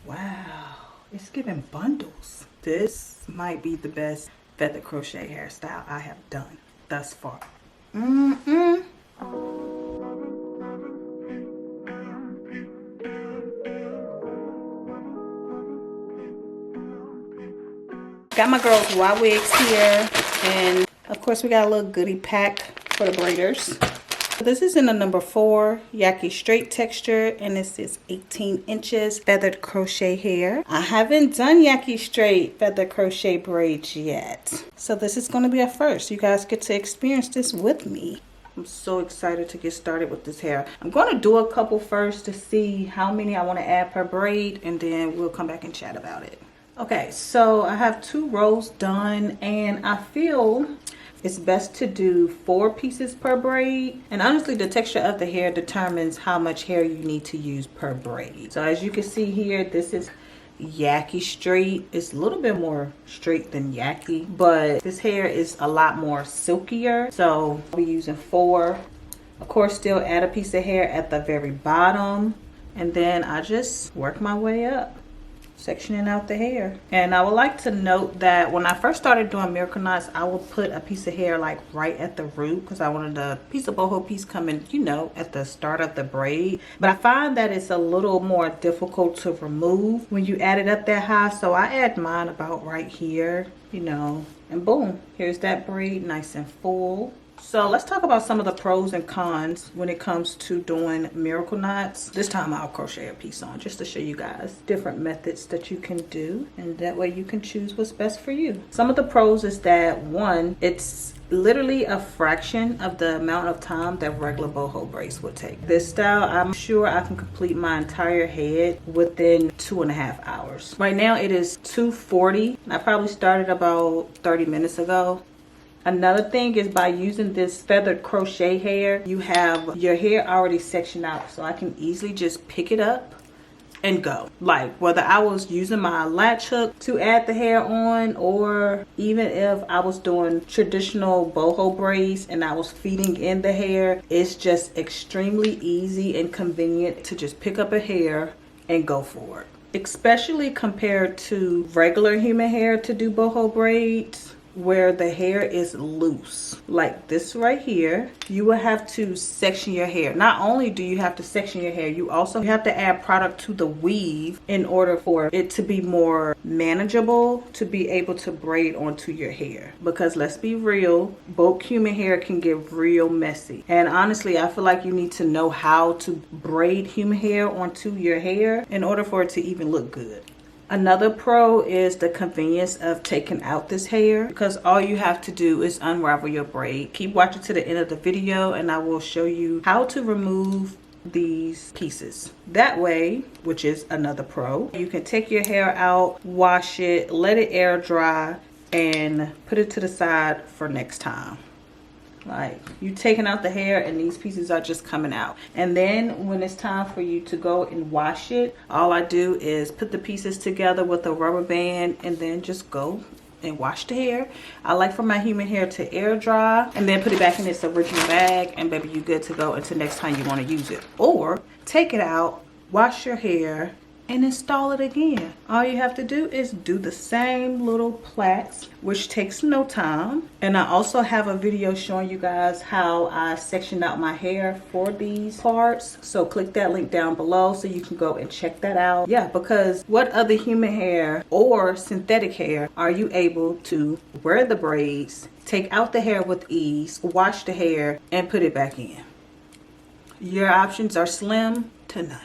Wow, it's giving bundles. This might be the best feather crochet hairstyle I have done thus far. Got my girls Ywigs here, and of course we got a little goodie pack for the braiders. This is in the number 4 Yaki straight texture, and this is 18 inches feathered crochet hair. I haven't done Yaki straight feather crochet braids yet, so this is going to be a first. You guys get to experience this with me. I'm so excited to get started with this hair. I'm going to do a couple first to see how many I want to add per braid, and then we'll come back and chat about it. Okay, so I have 2 rows done, and I feel it's best to do 4 pieces per braid. And honestly, the texture of the hair determines how much hair you need to use per braid. So as you can see here, this is Yaki straight. It's a little bit more straight than Yaki, but this hair is a lot more silkier. So I'll be using 4. Of course, still add a piece of hair at the very bottom, and then I just work my way up, sectioning out the hair. And I would like to note that when I first started doing miracle knots, I would put a piece of hair like right at the root, because I wanted a piece of boho piece coming, you know, at the start of the braid. But I find that it's a little more difficult to remove when you add it up that high, so I add mine about right here, you know, and boom, here's that braid nice and full. So let's talk about some of the pros and cons when it comes to doing miracle knots. This time I'll crochet a piece on just to show you guys different methods that you can do, and that way you can choose what's best for you. Some of the pros is that, one, it's literally a fraction of the amount of time that regular boho braids would take. This style, I'm sure I can complete my entire head within 2.5 hours. Right now it is 2:40. I probably started about 30 minutes ago. Another thing is, by using this feathered crochet hair, you have your hair already sectioned out, so I can easily just pick it up and go. Like whether I was using my latch hook to add the hair on, or even if I was doing traditional boho braids and I was feeding in the hair, it's just extremely easy and convenient to just pick up a hair and go for it. Especially compared to regular human hair to do boho braids, where the hair is loose like this right here. You will have to section your hair. Not only do you have to section your hair, you also have to add product to the weave in order for it to be more manageable to be able to braid onto your hair. Because let's be real, bulk human hair can get real messy, and honestly I feel like you need to know how to braid human hair onto your hair in order for it to even look good. Another pro is the convenience of taking out this hair, because all you have to do is unravel your braid. Keep watching to the end of the video and I will show you how to remove these pieces. That way, which is another pro, you can take your hair out, wash it, let it air dry, and put it to the side for next time. Like, you taking out the hair and these pieces are just coming out, and then when it's time for you to go and wash it, all I do is put the pieces together with a rubber band and then just go and wash the hair. I like for my human hair to air dry and then put it back in its original bag, and baby, you good to go until next time you want to use it. Or take it out, wash your hair, and install it again. All you have to do is do the same little plaits, which takes no time. And I also have a video showing you guys how I sectioned out my hair for these parts, so click that link down below so you can go and check that out. Yeah, because what other human hair or synthetic hair are you able to wear the braids, take out the hair with ease, wash the hair, and put it back in? Your options are slim to none.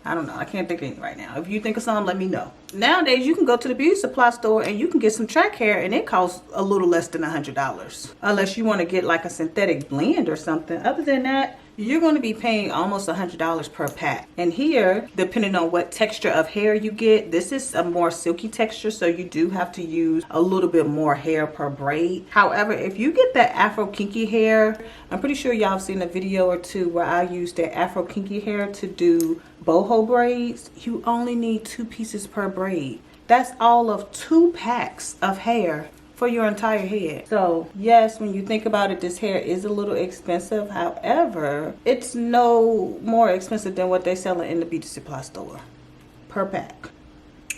I don't know. I can't think of anything right now. If you think of something, let me know. Nowadays, you can go to the beauty supply store and you can get some track hair, and it costs a little less than $100. Unless you want to get like a synthetic blend or something. Other than that, you're going to be paying almost $100 per pack. And here, depending on what texture of hair you get, this is a more silky texture, so you do have to use a little bit more hair per braid. However, if you get that Afro kinky hair, I'm pretty sure y'all have seen a video or two where I used the Afro kinky hair to do boho braids. You only need 2 pieces per braid. That's all of 2 packs of hair for your entire head. So yes, when you think about it, this hair is a little expensive. However, it's no more expensive than what they sell in the beauty supply store per pack.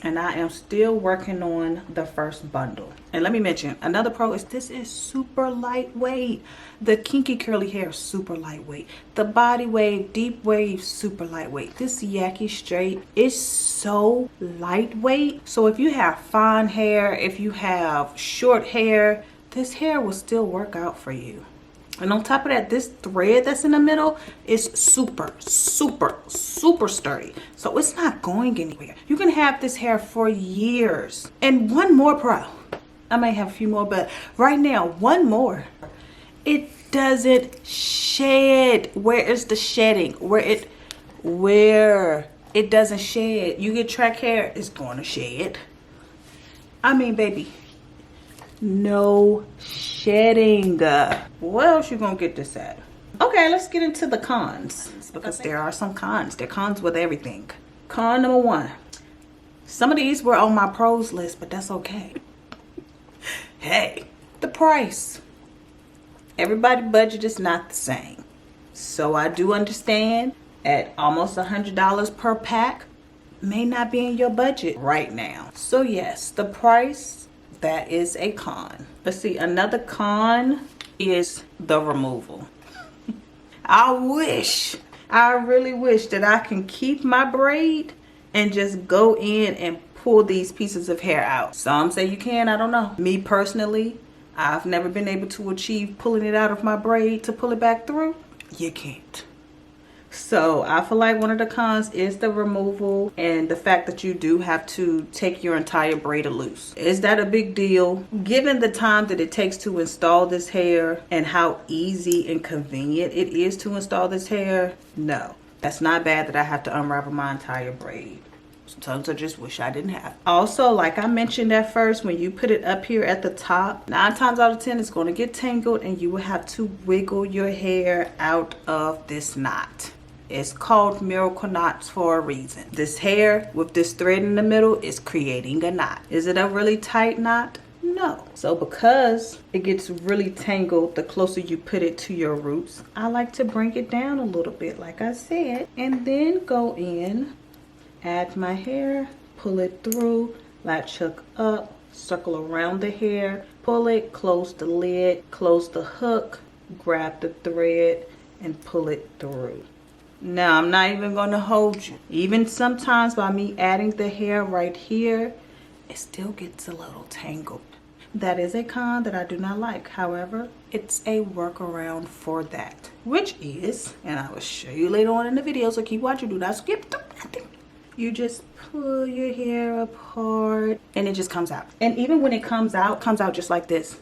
And I am still working on the first bundle. And let me mention, another pro is this is super lightweight. The kinky curly hair is super lightweight. The body wave, deep wave, super lightweight. This Yaki straight is so lightweight. So if you have fine hair, if you have short hair, this hair will still work out for you. And on top of that, this thread that's in the middle is super, super, super sturdy. So it's not going anywhere. You can have this hair for years. And one more pro. I may have a few more, but right now, one more. It doesn't shed. Where is the shedding? Where it doesn't shed. You get track hair, it's going to shed. I mean, baby, no shedding. Where else you gonna get this at? Okay, let's get into the cons, because there are some cons. There are cons with everything. Con number one. Some of these were on my pros list, but that's okay. Hey, the price. Everybody's budget is not the same. So I do understand at almost $100 per pack may not be in your budget right now. So yes, the price, that is a con. Let's see, another con is the removal. I really wish that I can keep my braid and just go in and pull these pieces of hair out. Some say you can, I don't know. Me personally, I've never been able to achieve pulling it out of my braid to pull it back through. You can't. So I feel like one of the cons is the removal and the fact that you do have to take your entire braid loose. Is that a big deal? Given the time that it takes to install this hair and how easy and convenient it is to install this hair, no. That's not bad that I have to unravel my entire braid. Sometimes I just wish I didn't have. Also, like I mentioned at first, when you put it up here at the top, 9 times out of 10 it's going to get tangled and you will have to wiggle your hair out of this knot. It's called miracle knots for a reason. This hair with this thread in the middle is creating a knot. Is it a really tight knot? No. So because it gets really tangled the closer you put it to your roots, I like to bring it down a little bit like I said, and then go in, add my hair, pull it through, latch hook up, circle around the hair, pull it, close the lid, close the hook, grab the thread and pull it through. Now, I'm not even going to hold you. Even sometimes by me adding the hair right here, it still gets a little tangled. That is a con that I do not like. However, it's a workaround for that, which is, and I will show you later on in the video, so keep watching, do not skip through nothing. You just pull your hair apart and it just comes out. And even when it comes out just like this.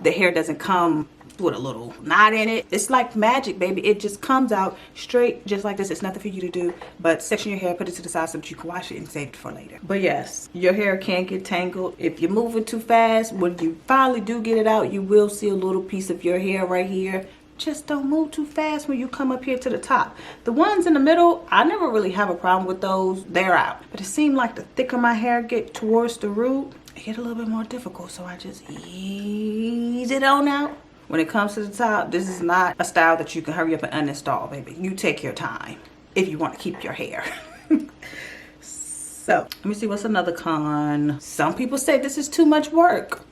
The hair doesn't come with a little knot in it. It's like magic, baby. It just comes out straight just like this. It's nothing for you to do but section your hair, put it to the side so that you can wash it and save it for later. But yes, your hair can get tangled if you're moving too fast. When you finally do get it out, you will see a little piece of your hair right here. Just don't move too fast when you come up here to the top. The ones in the middle, I never really have a problem with those. They're out. But it seemed like the thicker my hair get towards the root, it get a little bit more difficult. So I just ease it on out. When it comes to the top, this is not a style that you can hurry up and uninstall, baby. You take your time if you want to keep your hair. So, let me see what's another con. Some people say this is too much work.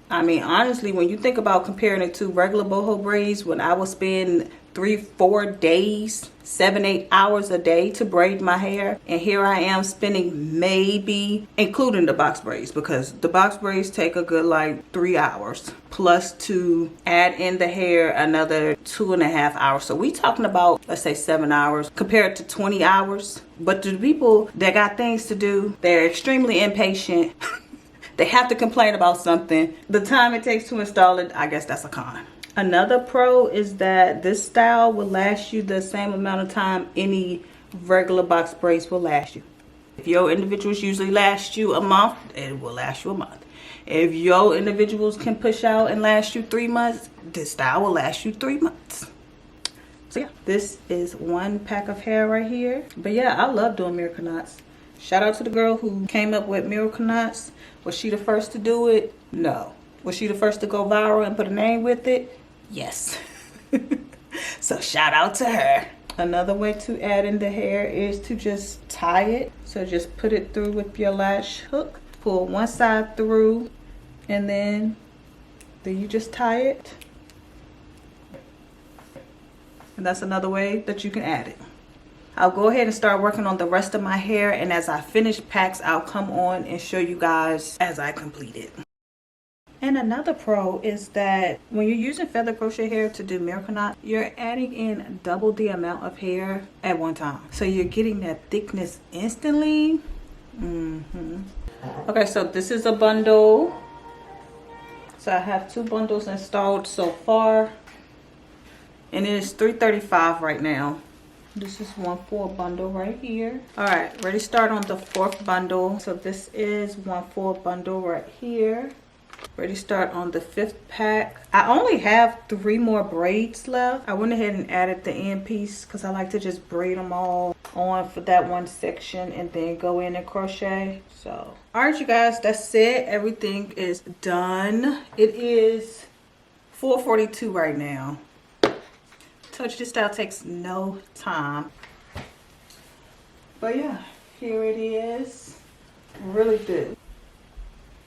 I mean, honestly, when you think about comparing it to regular boho braids, when I would spend 3-4 days, 7-8 hours a day to braid my hair, and here I am spending maybe, including the box braids, because the box braids take a good like 3 hours, plus to add in the hair another 2.5 hours. So we talking about, let's say 7 hours compared to 20 hours. But to the people that got things to do, they're extremely impatient. They have to complain about something. The time it takes to install it, I guess that's a con. Another pro is that this style will last you the same amount of time any regular box braids will last you. If your individuals usually last you a month, it will last you a month. If your individuals can push out and last you 3 months, this style will last you 3 months. So yeah, this is one pack of hair right here. But yeah, I love doing miracle knots. Shout out to the girl who came up with miracle knots. Was she the first to do it? No. Was she the first to go viral and put a name with it? Yes. So shout out to her. Another way to add in the hair is to just tie it. So just put it through with your lash hook, pull one side through, and then you just tie it. And that's another way that you can add it. I'll go ahead and start working on the rest of my hair, and as I finish packs, I'll come on and show you guys as I complete it. And another pro is that when you're using feather crochet hair to do miracle knot, you're adding in double the amount of hair at one time. So you're getting that thickness instantly. Okay, so this is a bundle. So I have 2 bundles installed so far. And it is $3.35 right now. This is one for a bundle right here. All right, ready to start on the 4th bundle. So this is one for a bundle right here. Ready to start on the 5th pack. I only have 3 more braids left. I went ahead and added the end piece because I like to just braid them all on for that one section and then go in and crochet. So, all right, you guys, that's it. Everything is done. It is 4:42 right now. Told you this style takes no time. But yeah, here it is. Really good.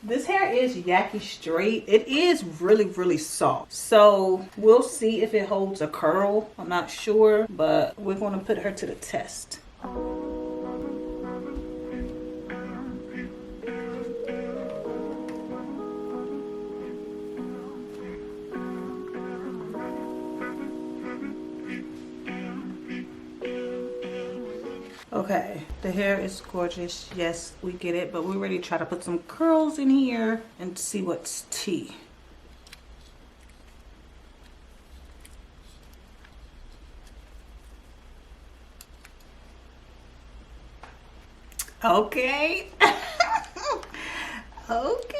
This hair is Yaki straight. It is really soft. So we'll see if it holds a curl. I'm not sure, but we're going to put her to the test. Okay, the hair is gorgeous. Yes, we get it, but we're ready to try to put some curls in here and see what's tea. Okay. Okay.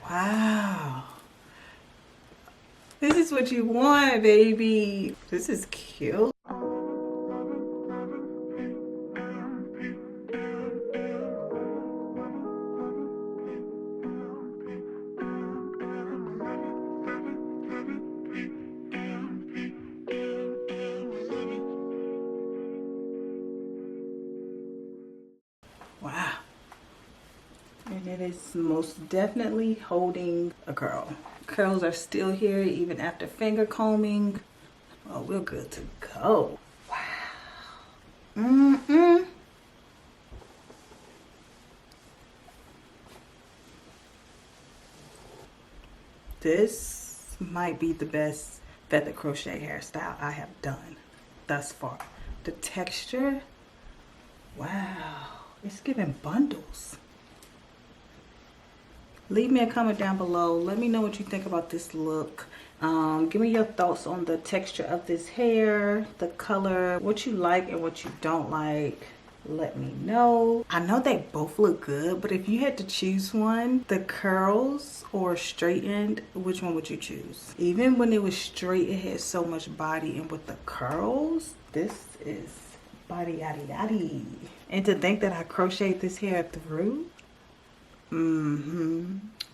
Wow. This is what you want, baby. This is cute. Wow. And it is most definitely holding a curl. Curls are still here even after finger combing. Oh, we're good to go. Wow. This might be the best feather crochet hairstyle I have done thus far. The texture, wow, it's giving bundles. Leave me a comment down below. Let me know what you think about this look. Give me your thoughts on the texture of this hair, the color, what you like and what you don't like. Let me know. I know they both look good, but if you had to choose one, the curls or straightened, which one would you choose? Even when it was straight, it had so much body, and with the curls, this is body yaddy yaddy. And to think that I crocheted this hair through.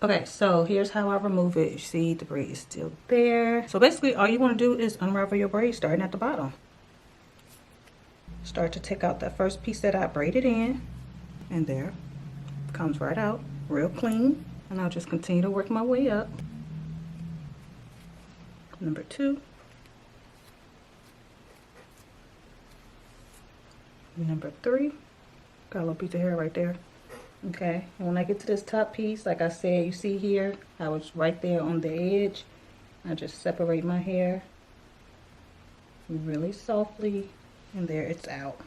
Okay, so here's how I remove it. You see the braid is still there. So basically all you want to do is unravel your braid starting at the bottom. Start to take out that first piece that I braided in, and there comes right out real clean. And I'll just continue to work my way up. Number 2, number 3, got a little piece of hair right there. Okay, and when I get to this top piece, like I said, you see here, I was right there on the edge. I just separate my hair really softly, and there it's out.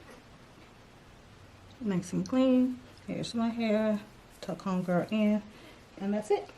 Nice and clean. Here's my hair, tuck homegirl in, and that's it.